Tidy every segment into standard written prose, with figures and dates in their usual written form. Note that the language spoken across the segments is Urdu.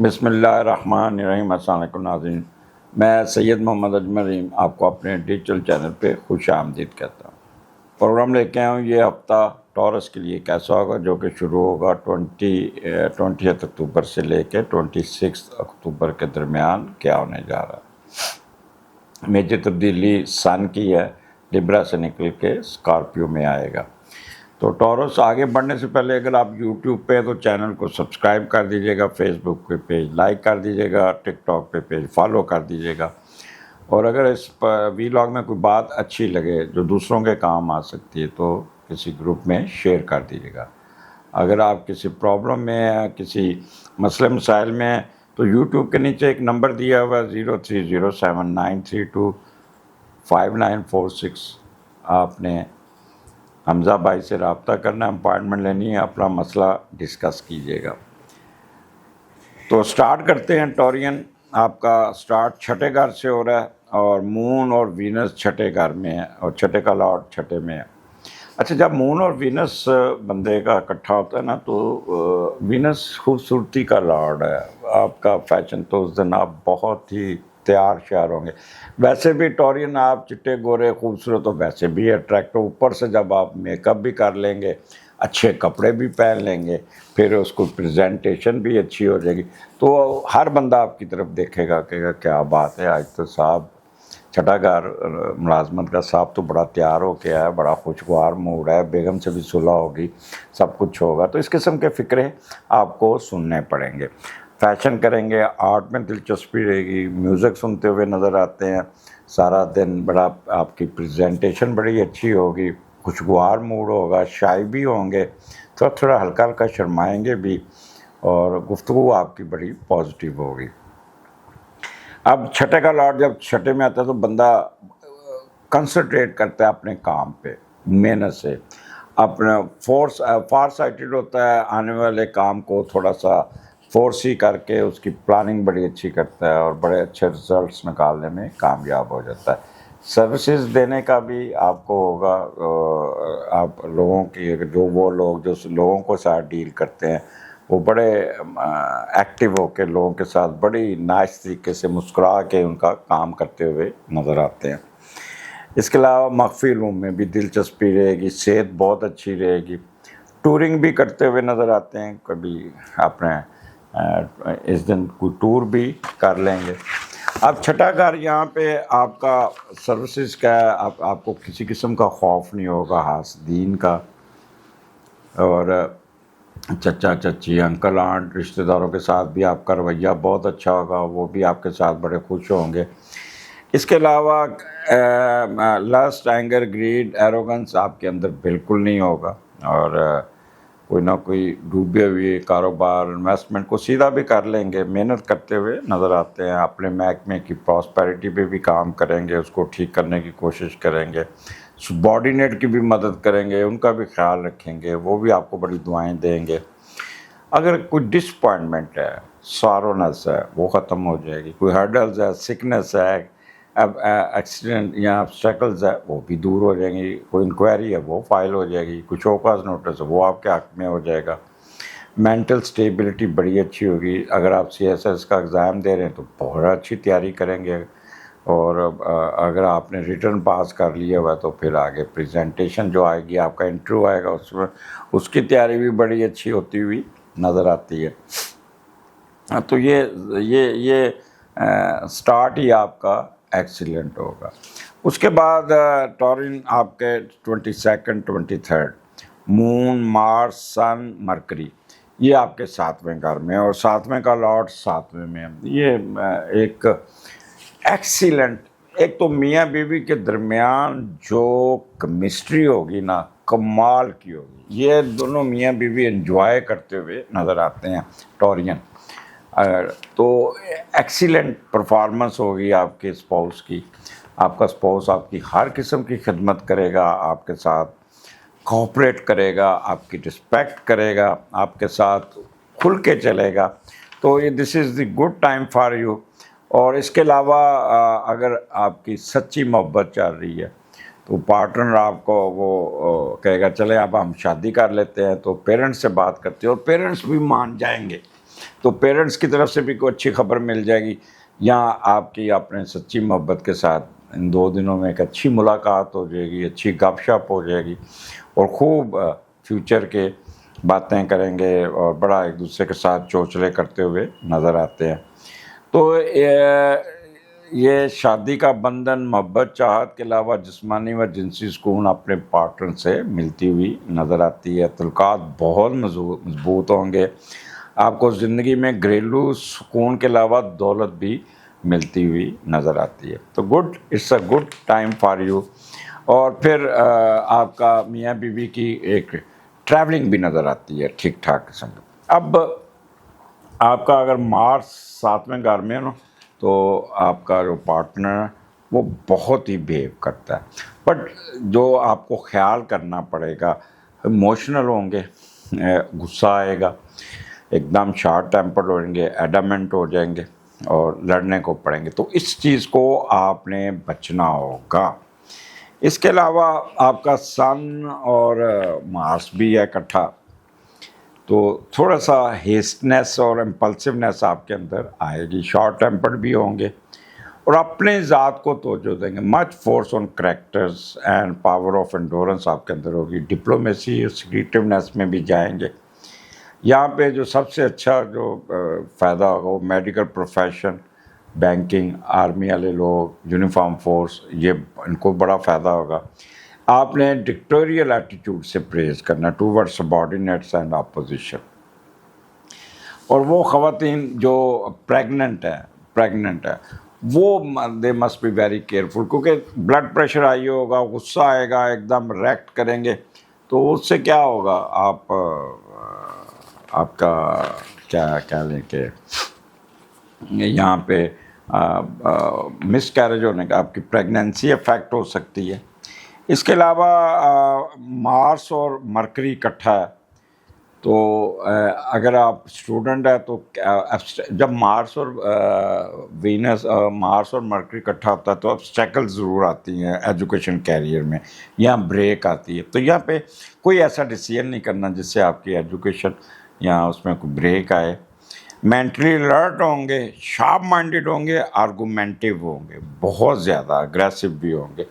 بسم اللہ الرحمن الرحیم۔ السلام علیکم ناظرین، میں سید محمد اجمل رحیم آپ کو اپنے ڈیجیٹل چینل پہ خوش آمدید کہتا ہوں۔ پروگرام لے کے آیا ہوں یہ ہفتہ ٹورس کے لیے کیسا ہوگا، جو کہ شروع ہوگا 20 اکتوبر سے لے کے 26 اکتوبر کے درمیان کیا ہونے جا رہا ہے۔ میجر تبدیلی سن کی ہے، لبرا سے نکل کے اسکارپیو میں آئے گا۔ تو ٹورس آگے بڑھنے سے پہلے اگر آپ یوٹیوب پہ تو چینل کو سبسکرائب کر دیجیے گا، فیس بک پہ پیج لائک کر دیجیے گا، ٹک ٹاک پہ پیج فالو کر دیجیے گا، اور اگر اس ویلاگ میں کوئی بات اچھی لگے جو دوسروں کے کام آ سکتی ہے تو کسی گروپ میں شیئر کر دیجیے گا۔ اگر آپ کسی پرابلم میں یا کسی مسئلے مسائل میں ہیں تو یوٹیوب کے نیچے ایک نمبر دیا ہوا ہے 030793254946، آپ نے حمزہ بھائی سے رابطہ کرنا، اپائنٹمنٹ لینی ہے، اپنا مسئلہ ڈسکس کیجیے گا۔ تو سٹارٹ کرتے ہیں۔ ٹورین آپ کا سٹارٹ چھٹے گھر سے ہو رہا ہے، اور مون اور وینس چھٹے گھر میں ہے، اور چھٹے کا لارڈ چھٹے میں ہے۔ اچھا، جب مون اور وینس بندے کا اکٹھا ہوتا ہے نا، تو وینس خوبصورتی کا لارڈ ہے، آپ کا فیشن تو اس دن آپ بہت ہی تیار شیار ہوں گے۔ ویسے بھی ٹورین آپ چٹے گورے خوبصورت تو ویسے بھی اٹریکٹو، اوپر سے جب آپ میک اپ بھی کر لیں گے، اچھے کپڑے بھی پہن لیں گے، پھر اس کو پریزنٹیشن بھی اچھی ہو جائے گی، تو ہر بندہ آپ کی طرف دیکھے گا کہ کیا بات ہے، آج تو صاحب چھٹا گھر ملازمت کا صاحب تو بڑا تیار ہو کے آیا، بڑا خوشگوار موڈ ہے، بیگم سے بھی صلح ہوگی، سب کچھ ہوگا۔ تو اس قسم کے فکرے آپ کو سننے پڑیں گے۔ فیشن کریں گے، آرٹ میں دلچسپی رہے گی، میوزک سنتے ہوئے نظر آتے ہیں سارا دن، بڑا آپ کی پریزنٹیشن بڑی اچھی ہوگی، خوشگوار موڈ ہوگا، شائع بھی ہوں گے، تھوڑا ہلکا ہلکا شرمائیں گے بھی، اور گفتگو آپ کی بڑی پازیٹیو ہوگی۔ اب چھٹے کا لارڈ جب چھٹے میں آتا ہے تو بندہ کنسنٹریٹ کرتا ہے اپنے کام پہ محنت سے، اپنا فار سائٹڈ ہوتا ہے، آنے والے کام کو تھوڑا سا فورس ہی کر کے اس کی پلاننگ بڑی اچھی کرتا ہے، اور بڑے اچھے رزلٹس نکالنے میں کامیاب ہو جاتا ہے۔ سروسز دینے کا بھی آپ کو ہوگا، آپ لوگوں کی جو وہ لوگ جو لوگوں کو ساتھ ڈیل کرتے ہیں وہ بڑے ایکٹیو ہو کے لوگوں کے ساتھ بڑی نائس طریقے سے مسکرا کے ان کا کام کرتے ہوئے نظر آتے ہیں۔ اس کے علاوہ مخفی علوم میں بھی دلچسپی رہے گی، صحت بہت اچھی رہے گی، ٹورنگ بھی کرتے ہوئے نظر آتے ہیں، کبھی اپنے اس دن کوئی ٹور بھی کر لیں گے۔ اب چھٹا گھر یہاں پہ آپ کا سروسز کا ہے، آپ کو کسی قسم کا خوف نہیں ہوگا حاسدین کا، اور چچا چچی انکل آنٹ رشتہ داروں کے ساتھ بھی آپ کا رویہ بہت اچھا ہوگا، وہ بھی آپ کے ساتھ بڑے خوش ہوں گے۔ اس کے علاوہ لسٹ، اینگر، گریڈ، ایروگنس آپ کے اندر بالکل نہیں ہوگا، اور کوئی نہ کوئی ڈوبے ہوئے کاروبار انویسٹمنٹ کو سیدھا بھی کر لیں گے، محنت کرتے ہوئے نظر آتے ہیں، اپنے محکمے کی پراسپیرٹی پہ بھی کام کریں گے، اس کو ٹھیک کرنے کی کوشش کریں گے، سبارڈینیٹ کی بھی مدد کریں گے، ان کا بھی خیال رکھیں گے، وہ بھی آپ کو بڑی دعائیں دیں گے۔ اگر کوئی ڈس اپوائنٹمنٹ ہے، سارونس ہے، وہ ختم ہو جائے گی، کوئی ہرڈلز ہے، سکنس ہے، ایکسیڈنٹ یا آبسٹیکلز ہے، وہ بھی دور ہو جائیں گی، کوئی انکوائری ہے وہ فائل ہو جائے گی، کوئی شوکاز نوٹس ہے وہ آپ کے حق میں ہو جائے گا۔ مینٹل سٹیبلٹی بڑی اچھی ہوگی، اگر آپ CSS کا ایگزام دے رہے ہیں تو بہت اچھی تیاری کریں گے، اور اگر آپ نے ریٹرن پاس کر لیا ہوا تو پھر آگے پریزنٹیشن جو آئے گی، آپ کا انٹرویو آئے گا، اس میں اس کی تیاری بھی بڑی اچھی ہوتی ہوئی نظر آتی ہے۔ تو یہ سٹارٹ ہی آپ کا ایکسیلنٹ ہوگا۔ اس کے بعد ٹورین آپ کے 22، 23 مون، مارس، سن، مرکری، یہ آپ کے 7ویں گھر میں، اور 7ویں کا لارڈ 7ویں میں۔ یہ ایک ایکسیلنٹ، ایک تو میاں بیوی کے درمیان جو کیمسٹری ہوگی نا، کمال کی ہوگی، یہ دونوں میاں بیوی انجوائے کرتے ہوئے نظر آتے ہیں ٹورین، تو ایکسیلنٹ پرفارمنس ہوگی آپ کے اسپاؤس کی، آپ کا اسپاؤس آپ کی ہر قسم کی خدمت کرے گا، آپ کے ساتھ کوآپریٹ کرے گا، آپ کی رسپیکٹ کرے گا، آپ کے ساتھ کھل کے چلے گا، تو یہ this is the good time for you. اور اس کے علاوہ اگر آپ کی سچی محبت چل رہی ہے تو پارٹنر آپ کو وہ کہے گا چلے اب ہم شادی کر لیتے ہیں، تو پیرنٹس سے بات کرتے ہیں، اور پیرنٹس بھی مان جائیں گے تو پیرنٹس کی طرف سے بھی کوئی اچھی خبر مل جائے گی، یا آپ کی اپنے سچی محبت کے ساتھ ان 2 دنوں میں ایک اچھی ملاقات ہو جائے گی، اچھی گپ شپ ہو جائے گی، اور خوب فیوچر کے باتیں کریں گے اور بڑا ایک دوسرے کے ساتھ چوچلے کرتے ہوئے نظر آتے ہیں۔ تو یہ شادی کا بندھن محبت چاہت کے علاوہ جسمانی و جنسی سکون اپنے پارٹنر سے ملتی ہوئی نظر آتی ہے۔ تعلقات بہت مضبوط ہوں گے، آپ کو زندگی میں گھریلو سکون کے علاوہ دولت بھی ملتی ہوئی نظر آتی ہے۔ تو good, it's a good time for you. اور پھر آپ کا میاں بیوی کی ایک ٹریولنگ بھی نظر آتی ہے ٹھیک ٹھاک قسم کی۔ اب آپ کا اگر مارس 7ویں گھر میں ہے نا، تو آپ کا جو پارٹنر ہے وہ بہت ہی بیہیو کرتا ہے، بٹ جو آپ کو خیال کرنا پڑے گا، ایموشنل ہوں گے، غصہ آئے گا، ایک دم شارٹ ٹیمپرڈ ہوں گے، ایڈامنٹ ہو جائیں گے اور لڑنے کو پڑیں گے، تو اس چیز کو آپ نے بچنا ہوگا۔ اس کے علاوہ آپ کا سن اور مارس بھی ہے اکٹھا، تو تھوڑا سا ہیسٹنیس اور امپلسونیس آپ کے اندر آئے گی، شارٹ ٹیمپرڈ بھی ہوں گے، اور اپنے ذات کو توجہ دیں گے۔ Much force on characters and power of endurance آپ کے اندر ہوگی، ڈپلومیسی اور سیکریٹیونیس میں بھی جائیں گے۔ یہاں پہ جو سب سے اچھا جو فائدہ ہوگا وہ میڈیکل پروفیشن، بینکنگ، آرمی والے لوگ، یونیفارم فورس، یہ ان کو بڑا فائدہ ہوگا۔ آپ نے ڈکٹوریل ایٹیٹیوڈ سے پریز کرنا ٹوورڈ سبارڈینیٹس اینڈ اپوزیشن۔ اور وہ خواتین جو پریگننٹ ہے وہ they must be very careful, کیونکہ بلڈ پریشر آئی ہوگا، غصہ آئے گا، ایک دم ریکٹ کریں گے، تو اس سے کیا ہوگا، آپ کا کیا کہہ لیں کہ یہاں پہ مس کیریج ہونے کا، آپ کی پریگننسی افیکٹ ہو سکتی ہے۔ اس کے علاوہ مارس اور مرکری اکٹھا ہے، تو اگر آپ اسٹوڈنٹ ہیں تو جب مارس اور مرکری اکٹھا ہوتا ہے تو ابسٹیکل ضرور آتی ہیں ایجوکیشن کیریئر میں، یہاں بریک آتی ہے، تو یہاں پہ کوئی ایسا ڈیسیژن نہیں کرنا جس سے آپ کی ایجوکیشن یا اس میں کوئی بریک آئے۔ مینٹلی الرٹ ہوں گے، شارپ مائنڈیڈ ہوں گے، آرگومنٹیو ہوں گے، بہت زیادہ اگریسو بھی ہوں گے،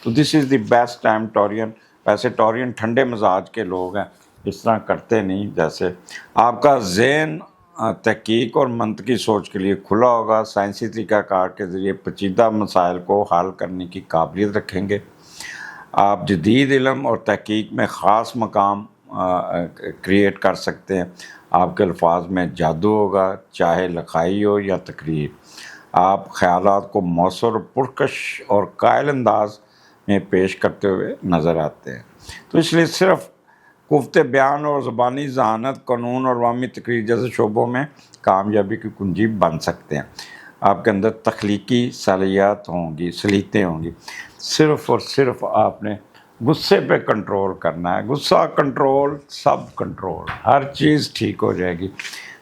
تو دس از دی بیسٹ ٹائم ٹورین۔ ویسے ٹورین ٹھنڈے مزاج کے لوگ ہیں، اس طرح کرتے نہیں، جیسے آپ کا ذہن تحقیق اور منطقی سوچ کے لیے کھلا ہوگا، سائنسی طریقہ کار کے ذریعے پیچیدہ مسائل کو حل کرنے کی قابلیت رکھیں گے، آپ جدید علم اور تحقیق میں خاص مقام کریٹ کر سکتے ہیں، آپ کے الفاظ میں جادو ہوگا، چاہے لکھائی ہو یا تقریر، آپ خیالات کو مؤثر اور پرکش اور قائل انداز میں پیش کرتے ہوئے نظر آتے ہیں۔ تو اس لیے صرف قوت بیان اور زبانی ذہانت، قانون اور عوامی تقریر جیسے شعبوں میں کامیابی کی کنجی بن سکتے ہیں۔ آپ کے اندر تخلیقی صلاحیت ہوں گی، صلاحیتیں ہوں گی، صرف اور صرف آپ نے غصے پہ کنٹرول کرنا ہے، غصہ کنٹرول، سب کنٹرول، ہر چیز ٹھیک ہو جائے گی۔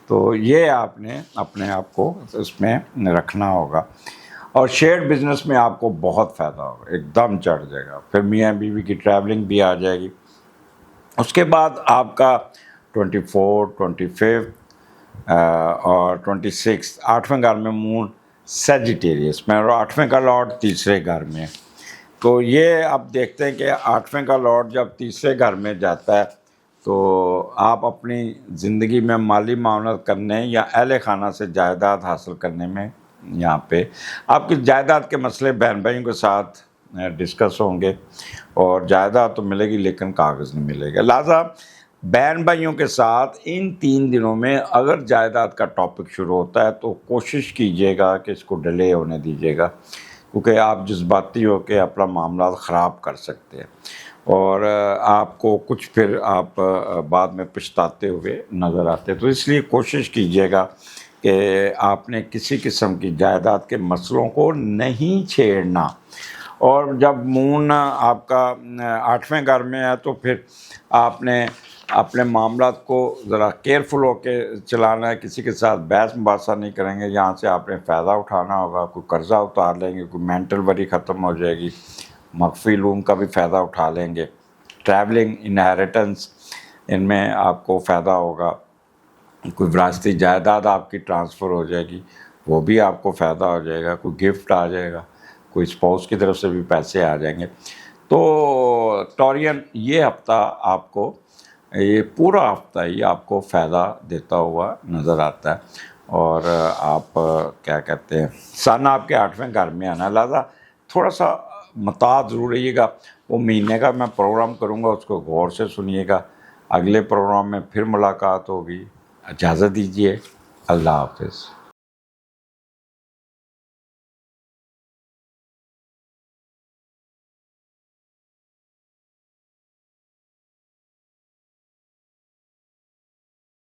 تو یہ آپ نے اپنے آپ کو اس میں رکھنا ہوگا، اور شیئرڈ بزنس میں آپ کو بہت فائدہ ہوگا، ایک دم چڑھ جائے گا، پھر میاں بیوی کی ٹریولنگ بھی آ جائے گی۔ اس کے بعد آپ کا 24، 25 اور 26 8ویں گھر میں مون سیجیٹیریس میں، اور 8ویں کا لارڈ تیسرے گھر میں، تو یہ آپ دیکھتے ہیں کہ 8ویں کا لارڈ جب تیسرے گھر میں جاتا ہے تو آپ اپنی زندگی میں مالی معاونت کرنے یا اہل خانہ سے جائیداد حاصل کرنے میں، یہاں پہ آپ کی جائیداد کے مسئلے بہن بھائیوں کے ساتھ ڈسکس ہوں گے، اور جائیداد تو ملے گی لیکن کاغذ نہیں ملے گا، لہٰذا بہن بھائیوں کے ساتھ ان 3 دنوں میں اگر جائیداد کا ٹاپک شروع ہوتا ہے تو کوشش کیجیے گا کہ اس کو ڈیلے ہونے دیجیے گا، کیونکہ آپ جذباتی ہو کے اپنا معاملات خراب کر سکتے ہیں، اور آپ کو کچھ پھر آپ بعد میں پچھتاتے ہوئے نظر آتے ہیں، تو اس لیے کوشش کیجیے گا کہ آپ نے کسی قسم کی جائیداد کے مسئلوں کو نہیں چھیڑنا۔ اور جب مون آپ کا 8ویں گھر میں ہے تو پھر آپ نے اپنے معاملات کو ذرا کیئرفل ہو کے چلانا ہے، کسی کے ساتھ بحث مباحثہ نہیں کریں گے، یہاں سے آپ نے فائدہ اٹھانا ہوگا، کوئی قرضہ اتار لیں گے، کوئی مینٹل وری ختم ہو جائے گی، مخفی علوم کا بھی فائدہ اٹھا لیں گے، ٹریولنگ، انہیریٹنس، ان میں آپ کو فائدہ ہوگا، کوئی وراثتی جائیداد آپ کی ٹرانسفر ہو جائے گی، وہ بھی آپ کو فائدہ ہو جائے گا، کوئی گفٹ آ جائے گا، کوئی اسپاؤس کی طرف سے بھی پیسے آ جائیں گے. تو ٹورین یہ ہفتہ آپ کو، یہ پورا ہفتہ ہی آپ کو فائدہ دیتا ہوا نظر آتا ہے. اور آپ کیا کہتے ہیں، سن آپ کے 8ویں گھر میں آنا، لہٰذا تھوڑا سا محتاط ضرور رہیے گا. وہ مہینے کا میں پروگرام کروں گا، اس کو غور سے سنیے گا. اگلے پروگرام میں پھر ملاقات ہوگی. اجازت دیجیے. اللہ حافظ.